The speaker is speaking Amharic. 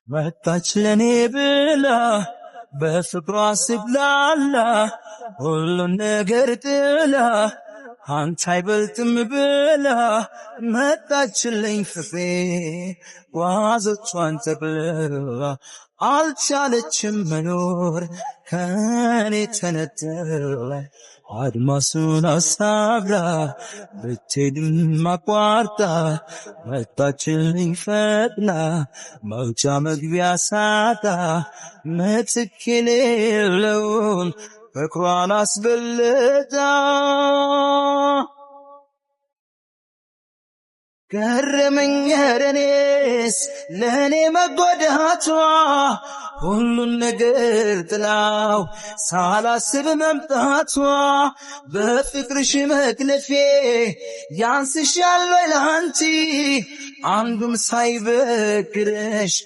መጣች ለኔ ብላ በፍቅሯ ስብላላ ሁሉን ነገር ጥላ አንተ አይበልጥም ብላ መጣችልኝ ፍቅሬ ጓዞቿን ጠቅልላ አልቻለችም መኖር ከኔ ተነጥላ አድማሱን አሳብራ ብትሄድም አቋርጣ መጣችልኝ ፈጥና መውጫ መግቢያ ሳጣ ምትክ የሌለውን ፍቅሯን አስበልጣ ገረመኝ እኔስ ለእኔ መጎዳቷ ሁሉን ነገር ጥላው ሳላስብ መምጣቷ በፍቅርሽ መክነፌ ያንስሻል ወይ ላንቺ አንዱም ሳይበግርሽ